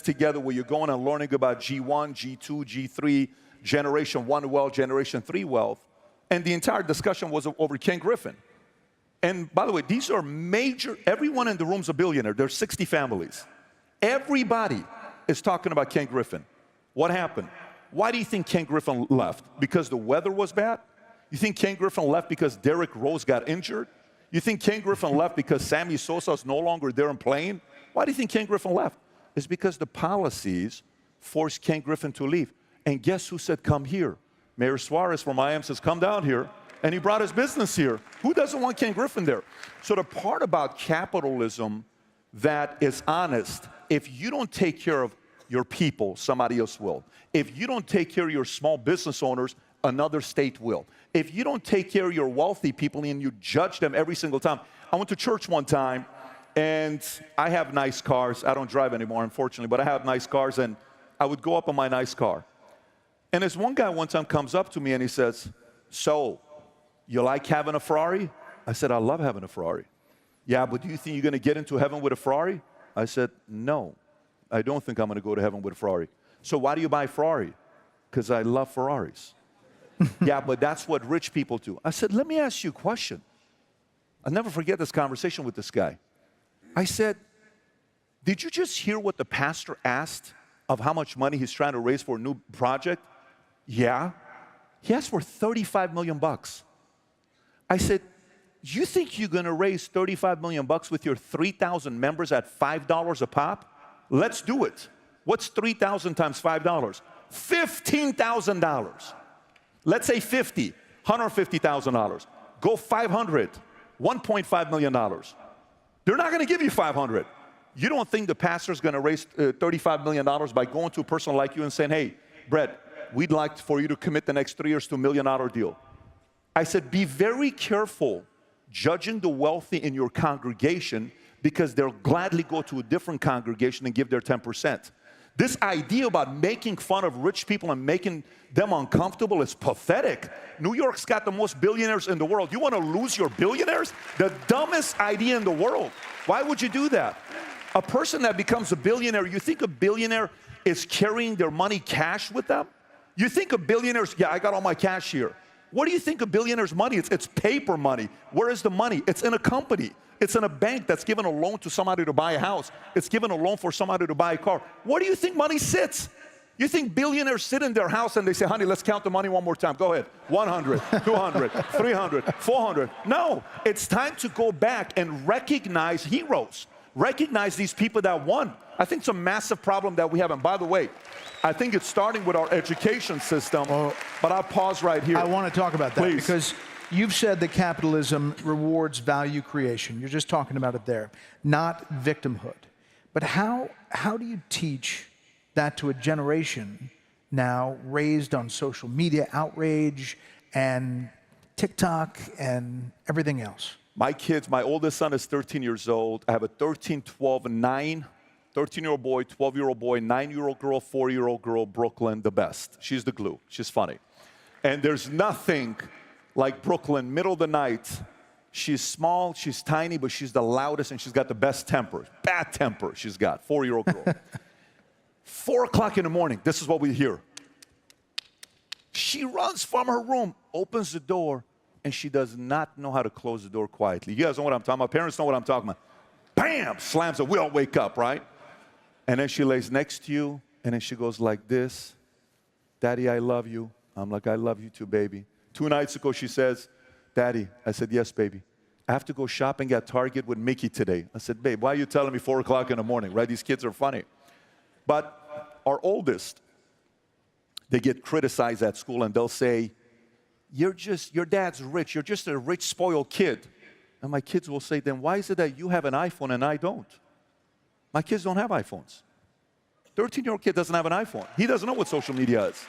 together where you're going and learning about G1, G2, G3, Generation 1 wealth, Generation 3 wealth. And the entire discussion was over Ken Griffin. And by the way, these are major, everyone in the room's a billionaire. There's 60 families. Everybody is talking about Ken Griffin. What happened? Why do you think Ken Griffin left? Because the weather was bad? You think Ken Griffin left because Derrick Rose got injured? You think Ken Griffin left because Sammy Sosa is no longer there and playing? Why do you think Ken Griffin left? It's because the policies forced Ken Griffin to leave. And guess who said, come here? Mayor Suarez from IAM says, come down here. And he brought his business here. Who doesn't want Ken Griffin there? So the part about capitalism that is honest, if you don't take care of your people, somebody else will. If you don't take care of your small business owners, another state will. If you don't take care of your wealthy people and you judge them every single time. I went to church one time, and I have nice cars. I don't drive anymore, unfortunately, but I have nice cars, and I would go up in my nice car. And this one guy one time comes up to me and he says, so, you like having a Ferrari? I said, I love having a Ferrari. Yeah, but do you think you're going to get into heaven with a Ferrari? I said, no, I don't think I'm going to go to heaven with a Ferrari. So why do you buy a Ferrari? Because I love Ferraris. Yeah, but that's what rich people do. I said, let me ask you a question. I'll never forget this conversation with this guy. I said, did you just hear what the pastor asked of how much money he's trying to raise for a new project? Yeah. He asked for $35 million. I said, you think you're going to raise $35 million with your 3,000 members at $5 a pop? Let's do it. What's 3,000 times $5? $15,000. Let's say 50, $150,000. Go 500, $1.5 million. They're not going to give you 500. You don't think the pastor's going to raise $35 million by going to a person like you and saying, hey, Brett, we'd like for you to commit the next 3 years to $1 million deal. I said, be very careful judging the wealthy in your congregation because they'll gladly go to a different congregation and give their 10%. This idea about making fun of rich people and making them uncomfortable is pathetic. New York's got the most billionaires in the world. You want to lose your billionaires? The dumbest idea in the world. Why would you do that? A person that becomes a billionaire, you think a billionaire is carrying their money cash with them? You think a billionaire's, yeah, I got all my cash here. What do you think a billionaire's money is? It's paper money. Where is the money? It's in a company. It's in a bank that's given a loan to somebody to buy a house. It's given a loan for somebody to buy a car. Where do you think money sits? You think billionaires sit in their house and they say, honey, let's count the money one more time. Go ahead. 100, 200, 300, 400. No, it's time to go back and recognize heroes. Recognize these people that won. I think it's a massive problem that we have. And by the way, I think it's starting with our education system, but I'll pause right here. I want to talk about that. Please. Because you've said that capitalism rewards value creation. You're just talking about it there, not victimhood. But how do you teach that to a generation now raised on social media outrage and TikTok and everything else? My kids, my oldest son is 13 years old. I have a 13, 12, and 9. 13-year-old boy, 12-year-old boy, 9-year-old girl, 4-year-old girl, Brooklyn, the best. She's the glue. She's funny. And there's nothing like Brooklyn, middle of the night. She's small, she's tiny, but she's the loudest, and she's got the best temper. Bad temper she's got, 4-year-old girl. 4 o'clock in the morning, this is what we hear. She runs from her room, opens the door, and she does not know how to close the door quietly. You guys know what I'm talking about. Parents know what I'm talking about. Bam! Slams it. We all wake up, right? And then she lays next to you, and then she goes like this. Daddy, I love you. I'm like, I love you too, baby. 2 nights ago, she says, Daddy, I said, yes, baby. I have to go shopping at Target with Mickey today. I said, babe, why are you telling me 4 o'clock in the morning, right? These kids are funny. But our oldest, they get criticized at school, and they'll say, your dad's rich. You're just a rich, spoiled kid. And my kids will say, then why is it that you have an iPhone and I don't? My kids don't have iPhones. 13-year-old kid doesn't have an iPhone. He doesn't know what social media is.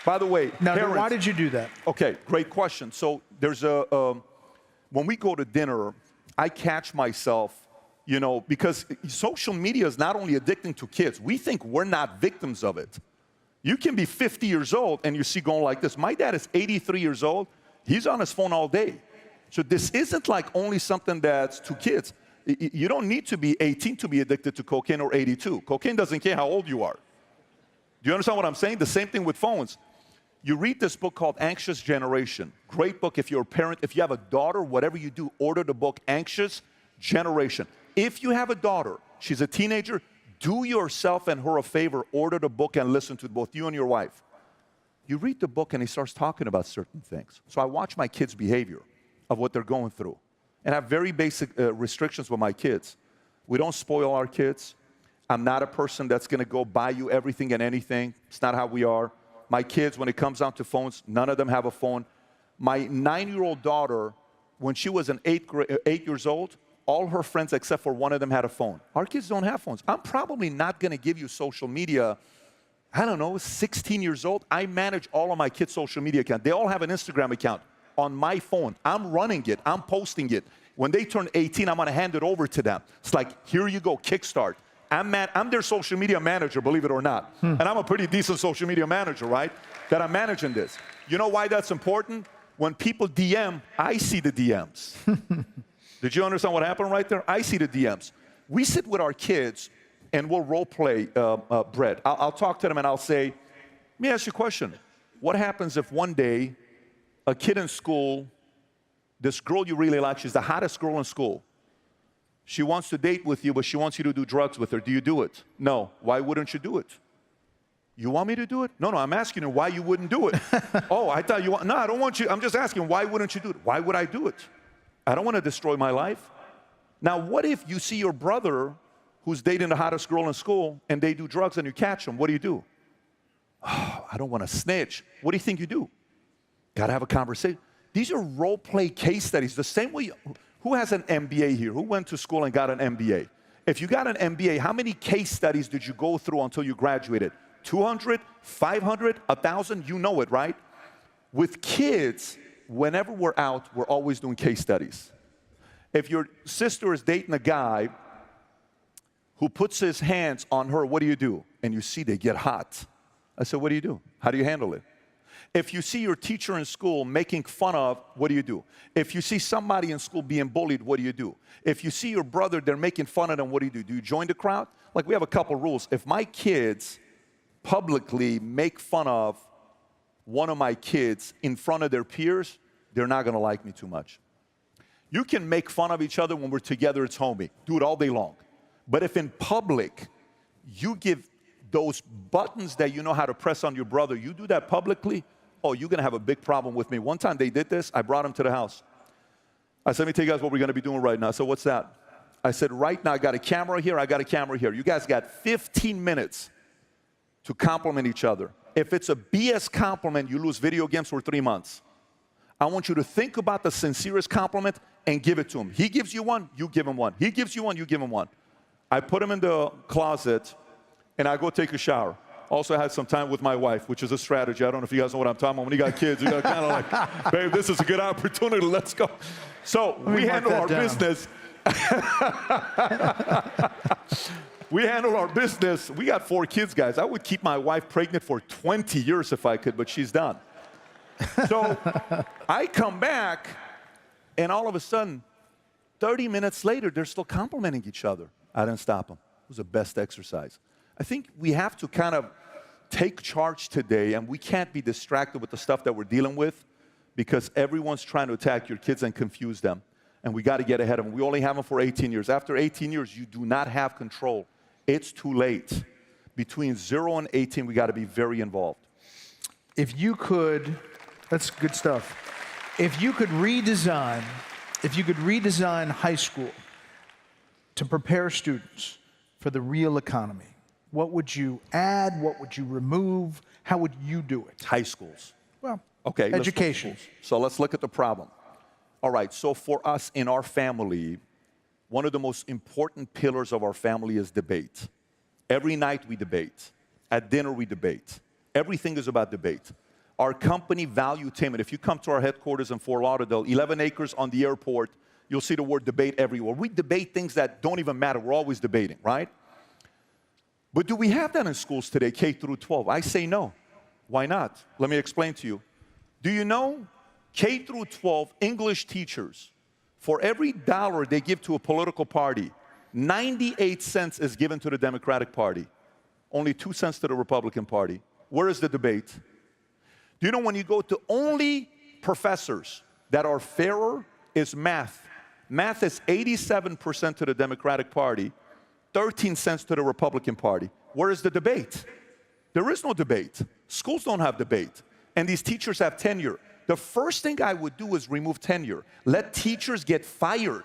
By the way, now, parents, why did you do that? Okay, great question. So there's when we go to dinner, I catch myself, you know, because social media is not only addicting to kids. We think we're not victims of it. You can be 50 years old and you see going like this. My dad is 83 years old. He's on his phone all day. So this isn't like only something that's to kids. You don't need to be 18 to be addicted to cocaine or 82. Cocaine doesn't care how old you are. Do you understand what I'm saying? The same thing with phones. You read this book called Anxious Generation. Great book if you're a parent. If you have a daughter, whatever you do, order the book Anxious Generation. If you have a daughter, she's a teenager, do yourself and her a favor, order the book and listen to it, both you and your wife. You read the book and he starts talking about certain things. So I watch my kids' behavior of what they're going through. And I have very basic restrictions with my kids. We don't spoil our kids. I'm not a person that's going to go buy you everything and anything. It's not how we are. My kids, when it comes down to phones, none of them have a phone. My 9-year-old daughter, when she was 8 years old, all her friends except for one of them had a phone. Our kids don't have phones. I'm probably not going to give you social media, I don't know, 16 years old. I manage all of my kids' social media accounts. They all have an Instagram account on my phone. I'm running it. I'm posting it. When they turn 18, I'm going to hand it over to them. It's like, here you go, kickstart. I'm their social media manager, believe it or not. And I'm a pretty decent social media manager, right? That I'm managing this. You know why that's important? When people DM, I see the DMs. Did you understand what happened right there? I see the DMs. We sit with our kids and we'll role play Brett. I'll talk to them and I'll say, let me ask you a question. What happens if one day a kid in school, this girl you really like, she's the hottest girl in school. She wants to date with you, but she wants you to do drugs with her. Do you do it? No. Why wouldn't you do it? You want me to do it? No, I'm asking you why you wouldn't do it. Oh, I thought you want, no, I don't want you. I'm just asking, why wouldn't you do it? Why would I do it? I don't want to destroy my life. Now, what if you see your brother who's dating the hottest girl in school and they do drugs and you catch them? What do? Oh, I don't want to snitch. What do you think you do? Got to have a conversation. These are role play case studies. The same way, who has an MBA here? Who went to school and got an MBA? If you got an MBA, how many case studies did you go through until you graduated? 200, 500, 1,000? You know it, right? With kids, whenever we're out, we're always doing case studies. If your sister is dating a guy who puts his hands on her, what do? And you see they get hot. I said, what do you do? How do you handle it? If you see your teacher in school making fun of, what do you do? If you see somebody in school being bullied, what do you do? If you see your brother, they're making fun of them, what do you do? Do you join the crowd? Like, we have a couple rules. If my kids publicly make fun of one of my kids in front of their peers, they're not going to like me too much. You can make fun of each other when we're together, it's homey. Do it all day long. But if in public, you give those buttons that you know how to press on your brother, you do that publicly, oh, you're going to have a big problem with me. One time they did this, I brought him to the house. I said, let me tell you guys what we're going to be doing right now. So what's that? I said, right now I got a camera here, I got a camera here. You guys got 15 minutes to compliment each other. If it's a BS compliment, you lose video games for 3 months. I want you to think about the sincerest compliment and give it to him. He gives you one, you give him one. He gives you one, you give him one. I put him in the closet and I go take a shower. Also had some time with my wife, which is a strategy. I don't know if you guys know what I'm talking about. When you got kids, you got kind of like, babe, this is a good opportunity. Let's go. So we handle our business. We handle our business. We got 4 kids, guys. I would keep my wife pregnant for 20 years if I could, but she's done. So I come back, and all of a sudden, 30 minutes later, they're still complimenting each other. I didn't stop them. It was the best exercise. I think we have to kind of take charge today, and we can't be distracted with the stuff that we're dealing with because everyone's trying to attack your kids and confuse them, and we got to get ahead of them. We only have them for 18 years. After 18 years, you do not have control. It's too late. Between 0 and 18, we got to be very involved. If you could, that's good stuff. If you could redesign high school to prepare students for the real economy, what would you add? What would you remove? How would you do it? High schools. Well, okay, education. So let's look at the problem. All right, so for us in our family, one of the most important pillars of our family is debate. Every night we debate. At dinner we debate. Everything is about debate. Our company, Valuetainment, if you come to our headquarters in Fort Lauderdale, 11 acres on the airport, you'll see the word debate everywhere. We debate things that don't even matter. We're always debating, right? But do we have that in schools today, K through 12? I say no. Why not? Let me explain to you. Do you know K through 12 English teachers For every dollar they give to a political party, 98 cents is given to the Democratic Party. Only 2 cents to the Republican Party. Where is the debate? Do you know when you go to only professors that are fairer is math. Math is 87% to the Democratic Party, 13 cents to the Republican Party. Where is the debate? There is no debate. Schools don't have debate. And these teachers have tenure. The first thing I would do is remove tenure. Let teachers get fired.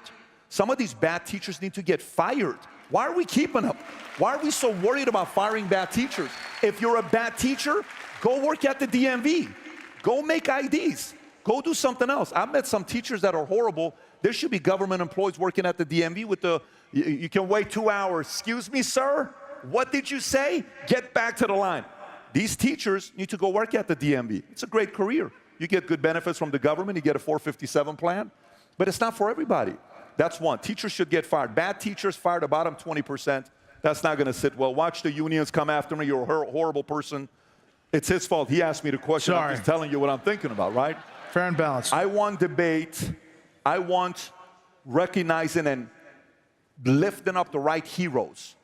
Some of these bad teachers need to get fired. Why are we keeping them? Why are we so worried about firing bad teachers? If you're a bad teacher, go work at the DMV. Go make IDs. Go do something else. I've met some teachers that are horrible. There should be government employees working at the DMV with the, you can wait 2 hours. Excuse me, sir? What did you say? Get back to the line. These teachers need to go work at the DMV. It's a great career. You get good benefits from the government. You get a 457 plan. But it's not for everybody. That's one. Teachers should get fired. Bad teachers fired, the bottom 20%. That's not going to sit well. Watch the unions come after me. You're a horrible person. It's his fault. He asked me the question. Sorry. I'm just telling you what I'm thinking about, right? Fair and balanced. I want debate. I want recognizing and lifting up the right heroes.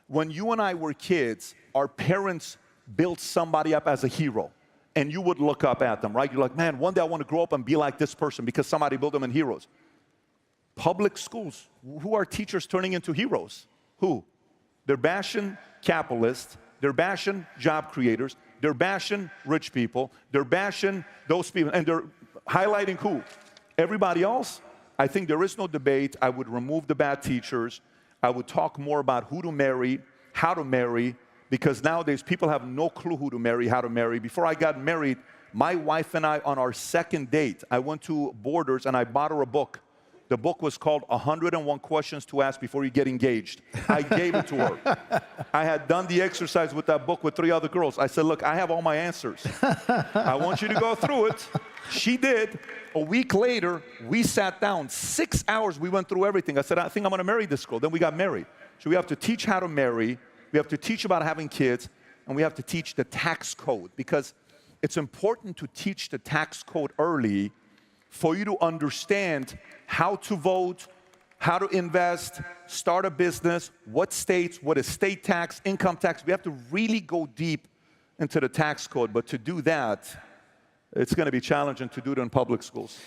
When you and I were kids, our parents built somebody up as a hero. And you would look up at them, right? You're like, man, one day I want to grow up and be like this person because somebody built them in heroes. Public schools, who are teachers turning into heroes? Who? They're bashing capitalists. They're bashing job creators. They're bashing rich people. They're bashing those people. And they're highlighting who? Everybody else? I think there is no debate. I would remove the bad teachers. I would talk more about who to marry, how to marry, because nowadays people have no clue who to marry, how to marry. Before I got married, my wife and I, on our second date, I went to Borders and I bought her a book. The book was called 101 Questions to Ask Before You Get Engaged. I gave it to her. I had done the exercise with that book with 3 other girls. I said, look, I have all my answers. I want you to go through it. She did. A week later, we sat down. 6 hours, we went through everything. I said, I think I'm going to marry this girl. Then we got married. So we have to teach how to marry. We have to teach about having kids. And we have to teach the tax code. Because it's important to teach the tax code early for you to understand how to vote, how to invest, start a business, what states, what is state tax, income tax. We have to really go deep into the tax code. But to do that, it's going to be challenging to do it in public schools.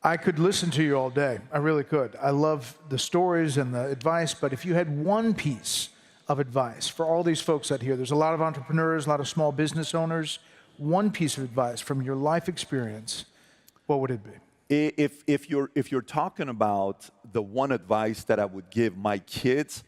I could listen to you all day. I really could. I love the stories and the advice, but if you had one piece of advice for all these folks out here, there's a lot of entrepreneurs, a lot of small business owners, one piece of advice from your life experience, what would it be? If you're talking about the one advice that I would give my kids,